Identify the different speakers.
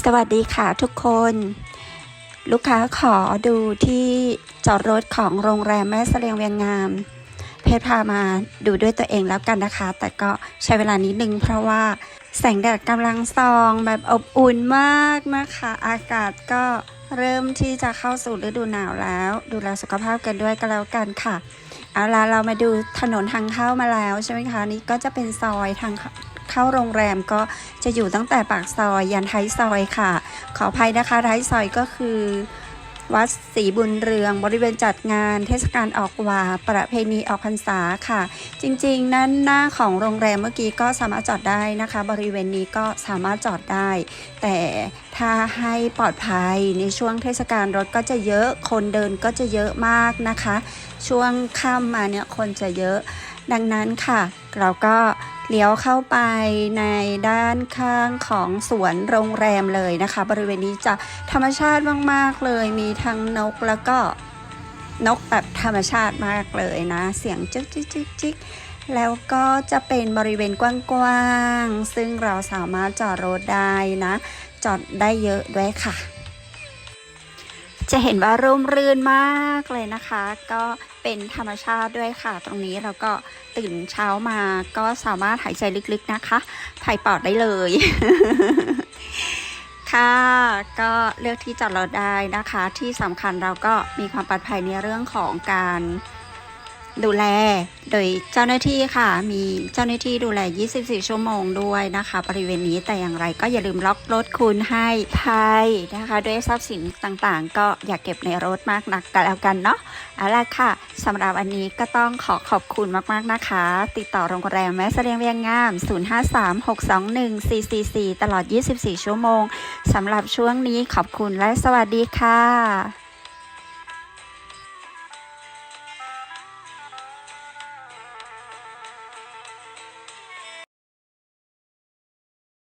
Speaker 1: สวัสดีค่ะทุกคนลูกค้าขอดูที่จอดรถของโรงแรมแม่เสลียงเวียงงามเพชรพามาดูด้วยตัวเองแล้วกันนะคะแต่ก็ใช้เวลานิดนึงเพราะว่าแสงแดดกำลังส่องแบบอบอุ่นมากนะคะอากาศก็เริ่มที่จะเข้าสู่ฤดูหนาวแล้วดูแลสุขภาพกันด้วยก็แล้วกันค่ะเอาล่ะเรามาดูถนนทางเข้ามาแล้วใช่ไหมคะนี่ก็จะเป็นซอยทางเข้าโรงแรมก็จะอยู่ตั้งแต่ปากซอยยันท้ายซอยค่ะขออภัยนะคะท้ายซอยก็คือวัดศรีบุญเรืองบริเวณจัดงานเทศกาลออกหว่าประเพณีออกพรรษาค่ะจริงๆนั้นหน้าของโรงแรมเมื่อกี้ก็สามารถจอดได้นะคะบริเวณนี้ก็สามารถจอดได้แต่ถ้าให้ปลอดภัยในช่วงเทศกาลรถก็จะเยอะคนเดินก็จะเยอะมากนะคะช่วงค่ำมาเนี่ยคนจะเยอะดังนั้นค่ะเราก็เลี้ยวเข้าไปในด้านข้างของสวนโรงแรมเลยนะคะบริเวณนี้จะธรรมชาติมากๆเลยมีทั้งนกแล้วก็นกแบบธรรมชาติมากเลยนะเสียงจิ๊กจิ๊กจิ๊กจิ๊กแล้วก็จะเป็นบริเวณกว้างๆซึ่งเราสามารถจอดรถได้นะจอดได้เยอะด้วยค่ะจะเห็นว่าร่มรื่นมากเลยนะคะก็เป็นธรรมชาติด้วยค่ะตรงนี้เราก็ตื่นเช้ามาก็สามารถหายใจลึกๆนะคะถ่ายปอดได้เลย ค่ะก็เลือกที่จอดรถได้นะคะที่สำคัญเราก็มีความปลอดภัยในเรื่องของการดูแลโดยเจ้าหน้าที่ค่ะมีเจ้าหน้าที่ดูแล24ชั่วโมงด้วยนะคะบริเวณนี้แต่อย่างไรก็อย่าลืมล็อกรถคุณให้ภัยนะคะด้วยทรัพย์สินต่างๆก็อย่าเก็บในรถมากนักกันแล้วกันเนาะเอาล่ะค่ะสำหรับอันนี้ก็ต้องขอบคุณมากๆนะคะติดต่อโรงแรมแม่เสลียงเวียงงาม0536214444ตลอด24ชั่วโมงสำหรับช่วงนี้ขอบคุณและสวัสดีค่ะ